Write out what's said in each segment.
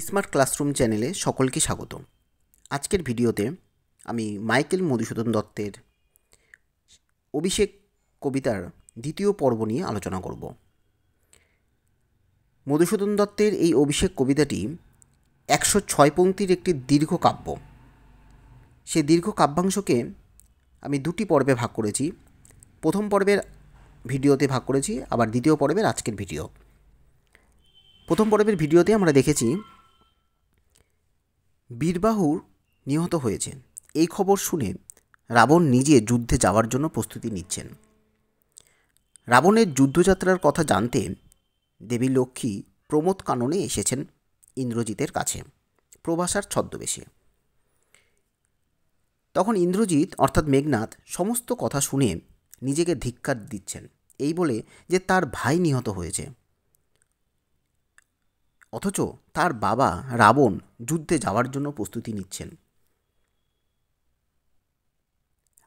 Smart classroom চ্যানেলে সকলকে স্বাগত। আজকের ভিডিওতে আমি মাইকেল মধুসূদন দত্তের অভিষেক কবিতার দ্বিতীয় পর্ব নিয়ে আলোচনা করব। মধুসূদন দত্তের এই অভিষেক কবিতাটি 106 পংক্তির একটি দীর্ঘ কাব্য। সেই দীর্ঘ কাব্যাংশকে আমি দুটি পর্বে ভাগ করেছি। প্রথম পর্বের ভিডিওতে ভাগ করেছি, আবার দ্বিতীয় পর্বের আজকের ভিডিও। প্রথম পর্বের ভিডিওতে আমরা দেখেছি বীরবাহু নিহত হয়েছে। এই খবর শুনে রাবণ নিজে যুদ্ধে যাওয়ার জন্য প্রস্তুতি নিচ্ছেন। রাবণের যুদ্ধযাত্রার কথা জানতে দেবী লক্ষ্মী প্রমোদ কাননে এসেছেন ইন্দ্রজিতের কাছে প্রভাসার ছদ্মবেশে। তখন ইন্দ্রজিৎ অর্থাৎ মেঘনাদ সমস্ত কথা শুনে নিজেকে ধিক্কার দিচ্ছেন, এই বলে যে তার ভাই নিহত হয়েছে, অথচ তার বাবা রাবণ যুদ্ধে যাওয়ার জন্য প্রস্তুতি নিচ্ছেন।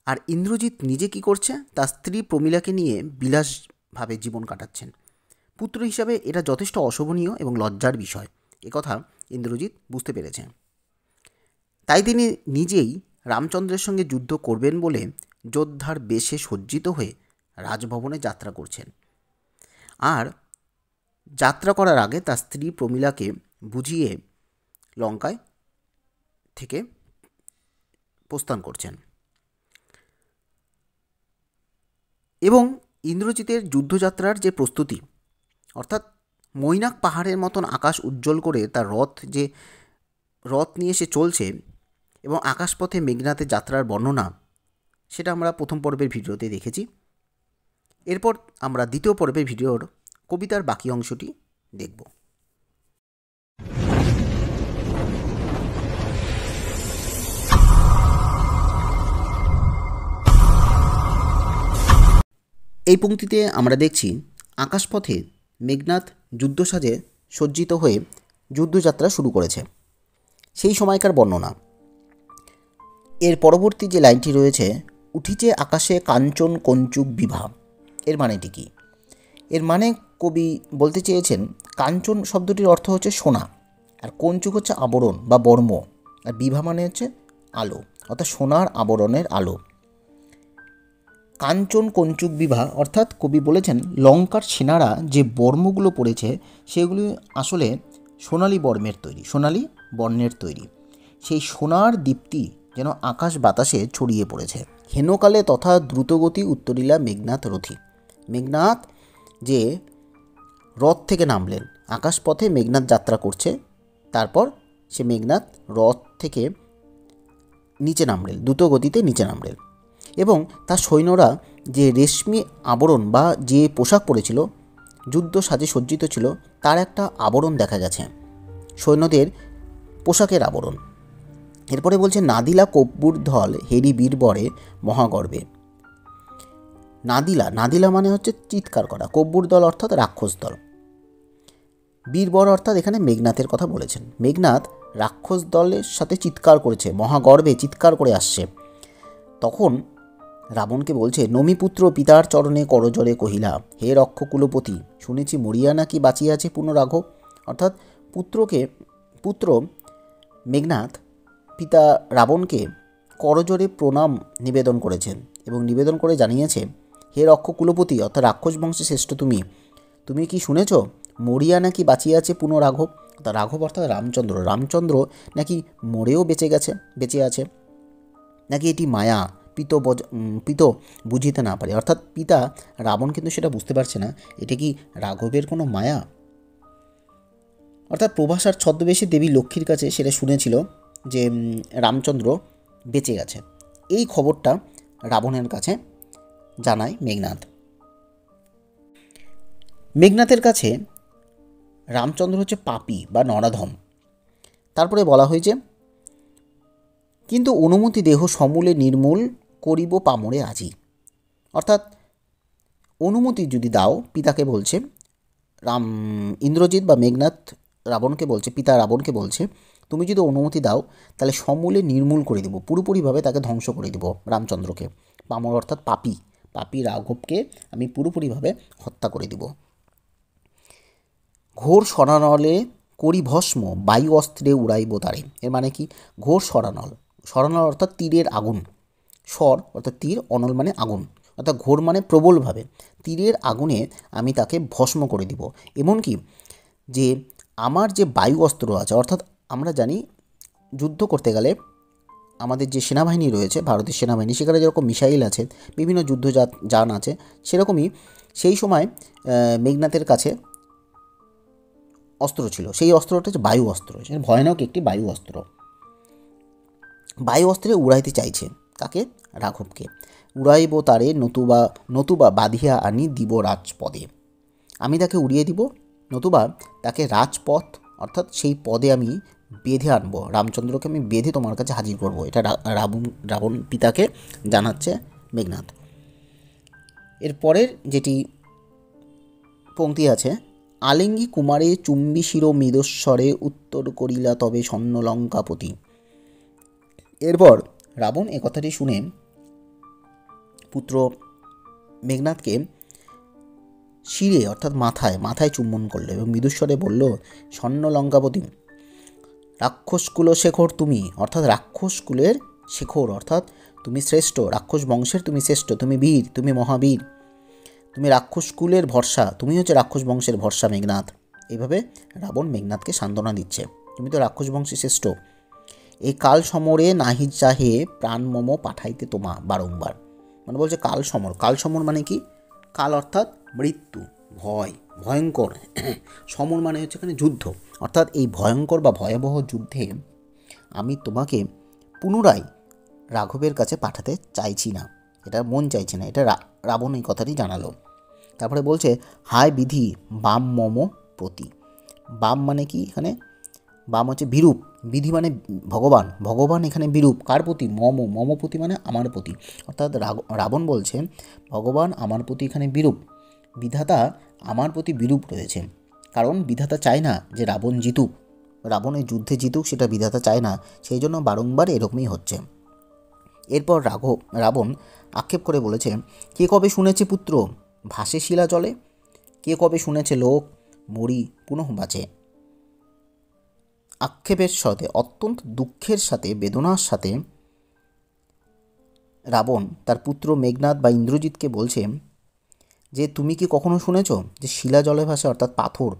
আর ইন্দ্রজিৎ নিজে কি করছে? তার স্ত্রী প্রমীলাকে নিয়ে বিলাসভাবে জীবন কাটাচ্ছেন। পুত্র হিসাবে এটা যথেষ্ট অশোভনীয় এবং লজ্জার বিষয়, একথা ইন্দ্রজিৎ বুঝতে পেরেছে। তাই তিনি নিজেই রামচন্দ্রের সঙ্গে যুদ্ধ করবেন বলে যোদ্ধার বেশে সজ্জিত হয়ে রাজভবনে যাত্রা করছেন। আর যাত্রা করার আগে তার স্ত্রী প্রমীলাকে বুঝিয়ে লঙ্কায় থেকে প্রস্থান করছেন। এবং ইন্দ্রজিতের যুদ্ধযাত্রার যে প্রস্তুতি, অর্থাৎ মৈনাক পাহাড়ের মতন আকাশ উজ্জ্বল করে তার রথ নিয়ে সে চলছে এবং আকাশপথে মেঘনাথের যাত্রার বর্ণনা, সেটা আমরা প্রথম পর্বের ভিডিওতে দেখেছি। এরপর আমরা দ্বিতীয় পর্বের ভিডিওর কবিতার বাকি অংশটি দেখব। এই পংক্তিতে আমরা দেখছি আকাশপথে মেঘনাদ যুদ্ধসাজে সজ্জিত হয়ে যুদ্ধযাত্রা শুরু করেছে, সেই সময়কার বর্ণনা। এর পরবর্তী যে লাইনটি রয়েছে, উঠিছে আকাশে কাঞ্চন কঞ্চুক বিভা, এর মানেটি কী? এর মানে কবি বলতে চেয়েছেন, কাঞ্চন শব্দটির অর্থ হচ্ছে সোনা, আর কঞ্চুক হচ্ছে আবরণ বা বর্ম, আর বিভা মানে হচ্ছে আলো, অর্থাৎ সোনার আবরণের আলো। কাঞ্চন কঞ্চুক বিভা অর্থাৎ কবি বলেছেন লঙ্কার সেনারা যে বর্মগুলো পড়েছে সেগুলি আসলে সোনালি বর্ণের তৈরি। সেই সোনার দীপ্তি যেন আকাশ বাতাসে ছড়িয়ে পড়েছে। হেনকালে তথা দ্রুতগতি উত্তরিলা মেঘনাথ রথী। মেঘনাথ যে রথ থেকে নামলেন, আকাশপথে মেঘনাথ যাত্রা করছে, তারপর সে মেঘনাথ রথ থেকে নিচে নামলেন, দ্রুত গতিতে নিচে নামলেন, এবং তার সৈন্যরা যে রেশমি আবরণ বা যে পোশাক পরেছিল, যুদ্ধ সাজে সজ্জিত ছিল, তার একটা আবরণ দেখা গেছে, সৈন্যদের পোশাকের আবরণ। এরপরে বলছে নাদিলা কব্বুর ধল হেরি বীরবরে মহাগর্বে। নাদিলা মানে হচ্ছে চিৎকার করা, কব্বুর দল অর্থাৎ রাক্ষস দল, বীরবর অর্থাৎ এখানে মেঘনাথের কথা বলেছেন। মেঘনাথ রাক্ষস দলের সাথে চিৎকার করেছে, মহাগর্বে চিৎকার করে আসছে। তখন রাবণকে বলছে, নমিপুত্র পিতার চরণে করজরে কহিলা, হে রক্ষ কুলপতি, শুনেছি মরিয়া নাকি বাঁচিয়া আছে পুনরাঘব। অর্থাৎ পুত্র মেঘনাথ পিতা রাবণকে করজোরে প্রণাম নিবেদন করেছেন এবং নিবেদন করে জানিয়েছে, হে রক্ষ কুলপতি অর্থাৎ রাক্ষস বংশে শ্রেষ্ঠ তুমি কি শুনেছ মরিয়া নাকি বাঁচিয়ে আছে পুনরাঘব। অর্থাৎ রাঘব অর্থাৎ রামচন্দ্র নাকি মরেও বেঁচে আছে, নাকি এটি মায়া পিত বুঝিতে না পারে। অর্থাৎ পিতা রাবণ কিন্তু সেটা বুঝতে পারছে না, এটা কি রাঘবের কোনো মায়া। অর্থাৎ প্রভাসার ছদ্মবেশে দেবী লক্ষ্মীর কাছে সেটা শুনেছিল যে রামচন্দ্র বেঁচে গেছে। এই খবরটা রাবণের কাছে জানায় মেঘনাথের কাছে রামচন্দ্র হচ্ছে পাপী বা নরাধম। তারপরে বলা হয়েছে, কিন্তু অনুমতি দেহ সমূলে নির্মূল করিব পামরে আজি। অর্থাৎ অনুমতি যদি দাও, পিতাকে বলছে ইন্দ্রজিৎ বা মেঘনাথ পিতা রাবণকে বলছে, তুমি যদি অনুমতি দাও তাহলে সমূলে নির্মূল করে দেব, পুরোপুরিভাবে তাকে ধ্বংস করে দেব রামচন্দ্রকে। পামর অর্থাৎ পাপী রাঘবকে আমি পুরোপুরিভাবে হত্যা করে দেব। ঘোর সনানলে করি ভস্ম বায়ু অস্ত্রে উড়াইব তারে। এর মানে কি? ঘোর সরানল, সরানল অর্থাৎ তীরের আগুন, স্বর অর্থাৎ তীর, অনল মানে আগুন, অর্থাৎ ঘোর মানে প্রবলভাবে, তীরের আগুনে আমি তাকে ভস্ম করে দিব। এমনকি যে আমার যে বায়ু অস্ত্র আছে, অর্থাৎ আমরা জানি যুদ্ধ করতে গেলে আমাদের যে সেনাবাহিনী রয়েছে, ভারতের সেনাবাহিনী, সেখানে যেরকম মিসাইল আছে, বিভিন্ন যান আছে, সেরকমই সেই সময় মেঘনাথের কাছে অস্ত্র ছিল। সেই অস্ত্রটা হচ্ছে বায়ু অস্ত্র, সেটা ভয়ানক একটি বায়ু অস্ত্র। বায়ু অস্ত্রে উড়াইতে চাইছে কাকে? রাঘবকে। উড়াইব তারে নতুবা বাঁধিয়া আনি দিব রাজপদে। আমি তাকে উড়িয়ে দিব, নতুবা তাকে রাজপথ অর্থাৎ সেই পদে আমি বেঁধে আনবো, রামচন্দ্রকে আমি বেঁধে তোমার কাছে হাজির করব। এটা রাবণ পিতাকে জানাচ্ছে মেঘনাথ। এরপরের যেটি পংক্তি আছে, আলিঙ্গি কুমারে চুম্বি শির মৃদস্বরে উত্তর করিলা তবে স্বর্ণলঙ্কাপতি। এরপর রাবণ এ কথাটি শুনে পুত্র মেঘনাথকে শিরে অর্থাৎ মাথায় চুম্বন করলো এবং মৃদুস্বরে বলল, স্বর্ণলঙ্কাপতি, রাক্ষসকুল শেখর তুমি, অর্থাৎ রাক্ষসকুলের শেখর, অর্থাৎ তুমি শ্রেষ্ঠ, রাক্ষস বংশের তুমি শ্রেষ্ঠ, তুমি বীর, তুমি মহাবীর, তুমি রাক্ষসকুলের ভরসা, তুমি হচ্ছে রাক্ষস বংশের ভরসা মেঘনাথ। এইভাবে রাবণ মেঘনাথকে সান্ত্বনা দিচ্ছে, তুমি তো রাক্ষস বংশের শ্রেষ্ঠ। এই কাল সমরে নাহি চাহে প্রাণ মম পাঠাইতে তোমা বারংবার। মানে বলছে কাল সমর মানে কি? কাল অর্থাৎ মৃত্যু, ভয়ঙ্কর, সমর মানে হচ্ছে এখানে যুদ্ধ, অর্থাৎ এই ভয়ঙ্কর বা ভয়াবহ যুদ্ধে আমি তোমাকে পুনরায় রাঘবের কাছে পাঠাতে চাইছি না, এটা মন চাইছে না। এটা রাবণ এই কথাটি জানালো। তারপরে বলছে, হায় বিধি বাম মম প্রতি। বাম মানে কি? এখানে বাম হচ্ছে বিরূপ, বিধি মানে ভগবান এখানে বিরূপ কার প্রতি? মম প্রতি মানে আমার প্রতি, অর্থাৎ রাবণ বলছে ভগবান আমার প্রতি এখানে বিরূপ, বিধাতা আমার প্রতি বিরূপ রয়েছে। কারণ বিধাতা চায় না যে রাবণ জিতুক, রাবণ এই যুদ্ধে জিতুক, সেটা বিধাতা চায় না, সেই জন্য বারংবার এরকমই হচ্ছে। এরপর রাবণ আক্ষেপ করে বলেছে, কে কবে শুনেছে পুত্র ভাসে শিলা জলে, কে কবে শুনেছে লোক মরি পুনঃ বাঁচে। আক্ষেপের সাথে, অত্যন্ত দুঃখের সাথে, বেদনার সাথে রাবণ তার পুত্র মেঘনাথ বা ইন্দ্রজিৎকে বলছে যে তুমি কি কখনো শুনেছ যে শিলা জলে ভাসে, অর্থাৎ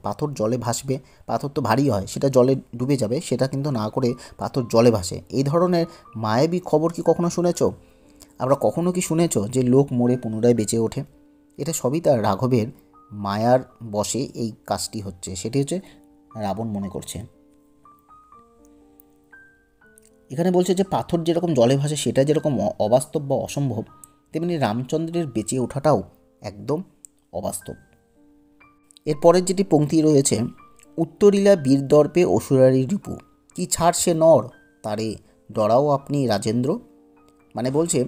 পাথর জলে ভাসবে, পাথর তো ভারী হয়, সেটা জলে ডুবে যাবে, সেটা কিন্তু না করে পাথর জলে ভাসে। এই ধরনের মায়াবী খবর কি কখনো শুনেছ? আমরা কখনো কি শুনেছ যে লোক মরে পুনরায় বেঁচে ওঠে? এটা সবই তার রাঘবের মায়ার বশে এই কাজটি হচ্ছে, সেটি হচ্ছে রাবণ মনে করছে। এখানে বলছে যে পাথর যেরকম জলে ভাসে সেটা যেরকম অবাস্তব বা অসম্ভব, তেমনি রামচন্দ্রের বেঁচে ওঠাটাও একদম অবাস্তব। এরপরের যেটি পংক্তি রয়েছে, উত্তরিলা বীরদর্পে অসুরারি রিপু, কি ছাড় সে নর তারে ডরাও আপনি রাজেন্দ্র। মানে বলছে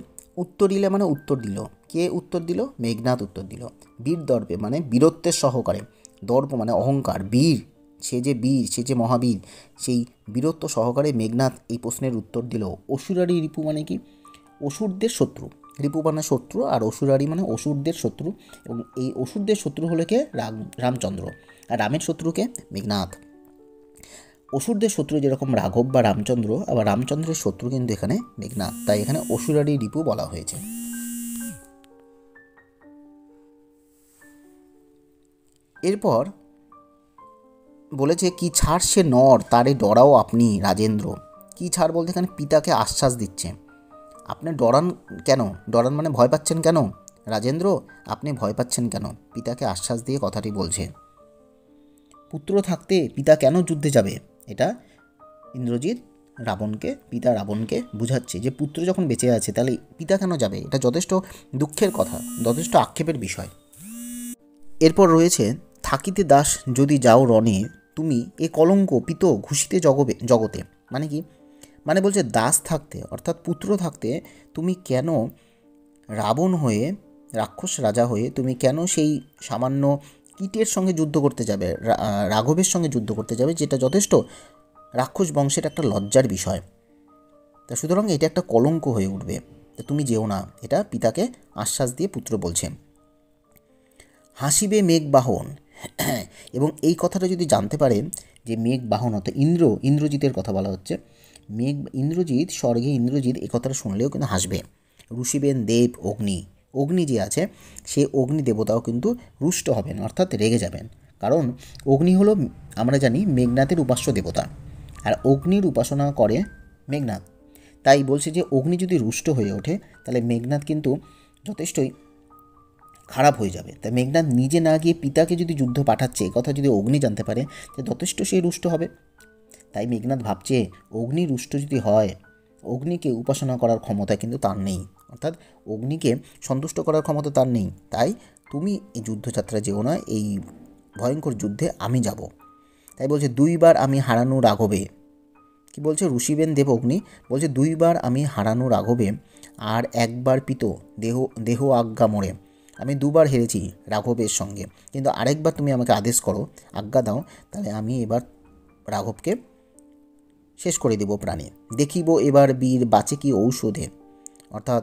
উত্তরিলা মানে উত্তর দিল, কে উত্তর দিল? মেঘনাথ উত্তর দিল। বীরদর্পে মানে বীরত্বের সহকারে, দর্প মানে অহংকার, বীর, সে যে বীর, সে যে মহাবীর, সেই বীরত্ব সহকারে মেঘনাথ এই প্রশ্নের উত্তর দিল। অসুরারি রিপু মানে কি? অসুরদের শত্রু, রিপু মানে শত্রু, আর অসুরারি মানে অসুরদের শত্রু, এবং এই অসুরদের শত্রু হলো কে? রামচন্দ্র, আর রামের শত্রুকে মেঘনাথ। অসুরদের শত্রু যেরকম রাঘব বা রামচন্দ্র, আবার রামচন্দ্রের শত্রু কিন্তু এখানে মেঘনাথ, তাই এখানে অসুরারি রিপু বলা হয়েছে। এরপর বলেছে, কি ছাড় সে নর তারে ডরাও আপনি রাজেন্দ্র। কি ছাড় বলতে এখানে পিতাকে আশ্বাস দিচ্ছে, আপনি ডরান মানে ভয় পাচ্ছেন কেন রাজেন্দ্র, আপনি ভয় পাচ্ছেন কেন? পিতাকে আশ্বাস দিয়ে কথাটি বলছে। পুত্র থাকতে পিতা কেন যুদ্ধে যাবে? এটা ইন্দ্রজিৎ পিতা রাবণকে বুঝাচ্ছে যে পুত্র যখন বেঁচে আছে তাহলে পিতা কেন যাবে, এটা যথেষ্ট দুঃখের কথা, যথেষ্ট আক্ষেপের বিষয়। এরপর রয়েছে, থাকিতে দাস যদি যাও রণে তুমি এ কলঙ্ক পিত ঘুষিতে জগতে। মানে কি? মানে বলছে দাস থাকতে অর্থাৎ পুত্র থাকতে তুমি কেন রাবণ হয়ে, রাক্ষস রাজা হয়ে তুমি কেন সেই সামান্য কীটের সঙ্গে যুদ্ধ করতে যাবে, রাঘবের সঙ্গে যুদ্ধ করতে যাবে, যেটা যথেষ্ট রাক্ষস বংশের একটা লজ্জার বিষয়। তা সুতরাং এটা একটা কলঙ্ক হয়ে উঠবে, তা তুমি যেও না, এটা পিতাকে আশ্বাস দিয়ে পুত্র বলছে। হাসিবে মেঘবাহন এবং এই কথাটা যদি জানতে পারে যে মেঘ বাহন অর্থাৎ ইন্দ্রজিতের কথা বলা হচ্ছে, ইন্দ্রজিৎ স্বর্গে ইন্দ্রজিৎ এই কথাটা শুনলেও কিন্তু হাসবে। ঋষিবেন দেব অগ্নি যে আছে সে অগ্নি দেবতাও কিন্তু রুষ্ট হবেন অর্থাৎ রেগে যাবেন, কারণ অগ্নি হলো আমরা জানি মেঘনাথের উপাস্য দেবতা, আর অগ্নির উপাসনা করে মেঘনাথ। তাই বলছে যে অগ্নি যদি রুষ্ট হয়ে ওঠে তাহলে মেঘনাথ কিন্তু যথেষ্টই খারাপ হয়ে যাবে। তাই মেঘনাথ নিজে না গিয়ে পিতাকে যদি যুদ্ধ পাঠাচ্ছে কথা যদি অগ্নি জানতে পারে যে যথেষ্ট সে রুষ্ট হবে। তাই মেঘনাথ ভাবছে অগ্নি রুষ্ট যদি হয়, অগ্নিকে উপাসনা করার ক্ষমতা কিন্তু তার নেই, অর্থাৎ অগ্নিকে সন্তুষ্ট করার ক্ষমতা তার নেই। তাই তুমি এই যুদ্ধযাত্রা যেও না, এই ভয়ঙ্কর যুদ্ধে আমি যাব। তাই বলছে 2 বার আমি হারানো রাঘবে, কি বলছে ঋষিবেন দেব অগ্নি বলছে 2 বার আমি হারানো রাঘবে, আর 1 বার পিত দেহ আজ্ঞা মোড়ে। আমি 2 বার হেরেছি রাঘবের সঙ্গে, কিন্তু আরেকবার তুমি আমাকে আদেশ করো, আজ্ঞা দাও, তাহলে আমি এবার রাঘবকে শেষ করে দেব প্রাণে। দেখিব এবার বীর বাঁচে কি ঔষধে, অর্থাৎ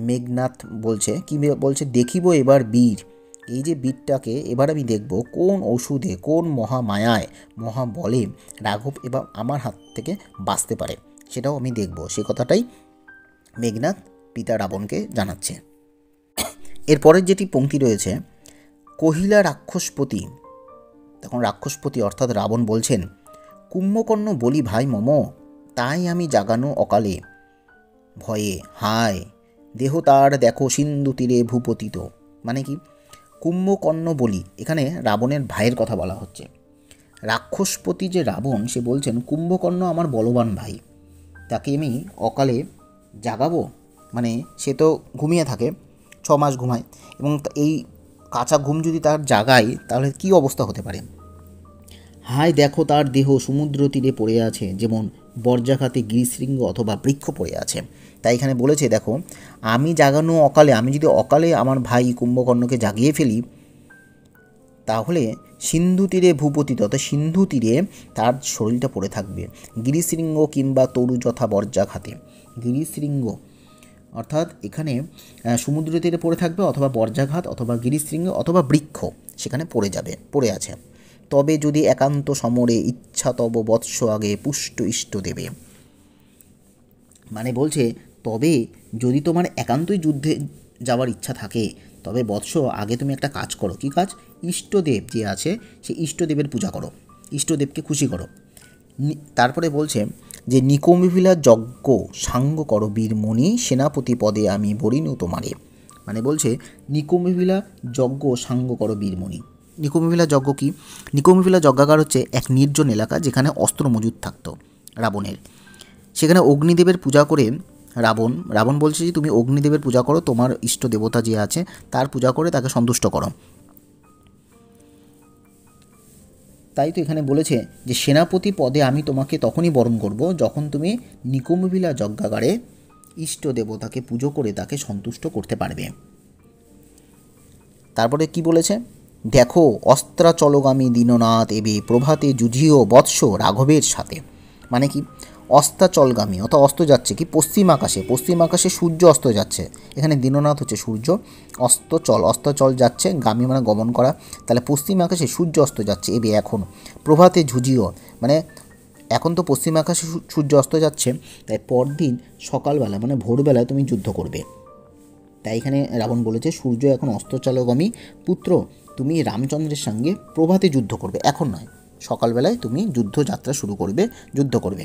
মেঘনাথ বলছে কি বলছে, দেখিব এবার বীর, এই যে বীরটাকে এবার আমি দেখব কোন ওষুধে কোন মহামায়ায় মহাবলে রাঘব এবার আমার হাত থেকে বাঁচতে পারে, সেটাও আমি দেখব। সে কথাটাই মেঘনাথ পিতা রাবণকে জানাচ্ছে। এরপরের যেটি পংক্তি রয়েছে, কহিলা রাক্ষসপতি, তখন রাক্ষসপতি অর্থাৎ রাবণ বলছেন, কুম্ভকর্ণ বলি ভাই মম, তাই আমি জাগানো অকালে ভয়ে, হায় দেহ তার দেখো সিন্ধু তীরে ভূপতিত। মানে কি, কুম্ভকর্ণ বলি এখানে রাবণের ভাইয়ের কথা বলা হচ্ছে। রাক্ষসপতি যে রাবণ সে বলছেন কুম্ভকর্ণ আমার বলবান ভাই, তাকে আমি অকালে জাগাবো, মানে সে তো ঘুমিয়ে থাকে, 6 মাস ঘুমায়, এবং এই কাঁচা ঘুম যদি তার জাগায় তাহলে কি অবস্থা হতে পারে। হায় দেখো তার দেহ সমুদ্র তীরে পড়ে আছে, যেমন বর্জাঘাতে গিরিশৃঙ্গ অথবা বৃক্ষ পড়ে আছে। তাই এখানে বলেছে দেখো, আমি জাগানো অকালে, আমি যদি অকালে আমার ভাই কুম্ভকর্ণকে জাগিয়ে ফেলি, তাহলে সিন্ধু তীরে ভূপতিত অর্থাৎ সিন্ধু তীরে তার শরীরটা পড়ে থাকবে, গিরিশৃঙ্গ কিংবা তরু যথা বর্জাঘাতে। গিরিশৃঙ্গ অর্থাৎ এখানে সমুদ্র তীরে পড়ে থাকবে, অথবা বর্জাঘাত অথবা গিরিশৃঙ্গ অথবা বৃক্ষ সেখানে পড়ে আছে। তবে যদি একান্ত সমরে ইচ্ছা তব বৎস আগে পুষ্ট ইষ্ট দেবে, মানে বলছে তবে যদি তোমার একান্তই যুদ্ধে যাওয়ার ইচ্ছা থাকে তবে বৎস আগে তুমি একটা কাজ করো। কি কাজ? ইষ্টদেব যে আছে সেই ইষ্টদেবের পূজা করো, ইষ্টদেবকে খুশি করো। তারপরে বলছে যে নিকমিভিলা যজ্ঞ সাঙ্গ করো বীরমণি, সেনাপতি পদে আমি বরিণু তোমারে। মানে বলছে নিকমিভিলা যজ্ঞ সাঙ্গ করো বীরমণি। নিকমিভিলা যজ্ঞ কি? নিকমিভিলা যজ্ঞাগার হচ্ছে এক নির্জন এলাকা যেখানে অস্ত্র মজুদ থাকতো রাবণের। সেখানে অগ্নিদেবের পূজা করে রাবণ বলছে যে তুমি অগ্নিদেবের পূজা করো, তোমার ইষ্ট দেবতা যে আছে তার পূজা করে তাকে সন্তুষ্ট করো। তাই তো এখানে বলেছে যে সেনাপতি পদে আমি তোমাকে তখনই বরণ করব যখন তুমি নিকমভিলা যজ্ঞাগারে ইষ্ট দেবতাকে পুজো করে তাকে সন্তুষ্ট করতে পারবে। তারপরে কি বলেছে, দেখো অস্ত্রাচলগামী দীননাথ এবে প্রভাতে যুঝিও বৎস রাঘবের সাথে। মানে কি, অস্তাচলগামী অর্থাৎ অস্ত যাচ্ছে কি পশ্চিম আকাশে সূর্য অস্ত যাচ্ছে। এখানে দীননাথ হচ্ছে সূর্য, অস্তাচল যাচ্ছে, গামী মানে গমন করা, তাহলে পশ্চিম আকাশে সূর্য অস্ত যাচ্ছে। এবে এখন প্রভাতে ঝুঁঝিও, মানে এখন তো পশ্চিম আকাশে সূর্য অস্ত যাচ্ছে, তাই পরদিন সকালবেলা মানে ভোরবেলায় তুমি যুদ্ধ করবে। তাই এখানে রাবণ বলেছে সূর্য এখন অস্তচালগামী, পুত্র তুমি রামচন্দ্রের সঙ্গে প্রভাতে যুদ্ধ করবে, এখন নয়, সকালবেলায় তুমি যুদ্ধযাত্রা শুরু করবে, যুদ্ধ করবে।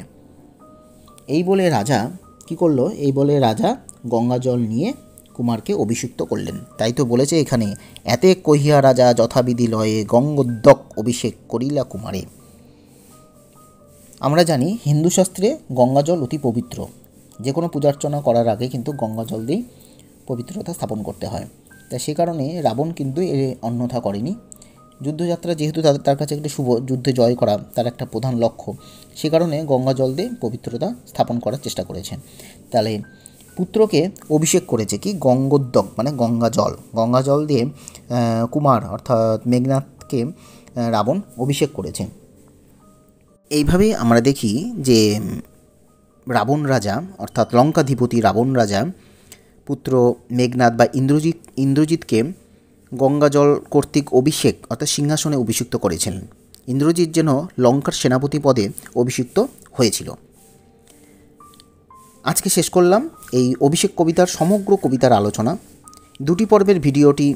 এই বলে রাজা কি করলো, এই বলে রাজা গঙ্গা জল নিয়ে কুমারকে অভিষিক্ত করলেন। তাই তো বলেছে এখানে, এতে কহিয়া রাজা যথাবিধি লয়ে গঙ্গোদ্যক অভিষেক করিলা কুমারে। আমরা জানি হিন্দু শাস্ত্রে গঙ্গা জল অতি পবিত্র, যে কোনো পূজার্চনা করার আগে কিন্তু গঙ্গা জল দিয়েই পবিত্রতা স্থাপন করতে হয়। তাই সে কারণে রাবণ কিন্তু এর অন্যথা করেনি। যুদ্ধযাত্রা যেহেতু তার কাছে একটি শুভ, যুদ্ধে জয় করা তার একটা প্রধান লক্ষ্য, সে কারণে গঙ্গা জল দিয়ে পবিত্রতা স্থাপন করার চেষ্টা করেছে। তাহলে পুত্রকে অভিষেক করেছে কি গঙ্গোদ্যক মানে গঙ্গা জল দিয়ে কুমার অর্থাৎ মেঘনাথকে রাবণ অভিষেক করেছে। এইভাবেই আমরা দেখি যে রাবণ রাজা অর্থাৎ লঙ্কাধিপতি রাবণ রাজা পুত্র মেঘনাথ বা ইন্দ্রজিৎকে গঙ্গা জল কর্তৃক অভিষেক অর্থাৎ সিংহাসনে অভিষিক্ত করেছিলেন। ইন্দ্রজিৎ যেন লঙ্কার সেনাপতি পদে অভিষিক্ত হয়েছিল। আজকে শেষ করলাম এই অভিষেক কবিতার সমগ্র কবিতার আলোচনা। 2টি পর্বের ভিডিওটি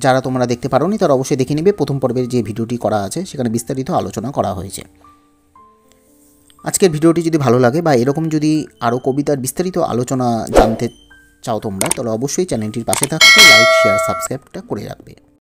যারা তোমরা দেখতে পারোনি তারা অবশ্যই দেখে নেবে। প্রথম পর্বের যে ভিডিওটি করা আছে সেখানে বিস্তারিত আলোচনা করা হয়েছে। আজকের ভিডিওটি যদি ভালো লাগে বা এরকম যদি আরও কবিতার বিস্তারিত আলোচনা জানতে চাও তোমরা, তাহলে অবশ্যই চ্যানেলটির পাশে থাকতে লাইক, শেয়ার, সাবস্ক্রাইবটা করে রাখবে।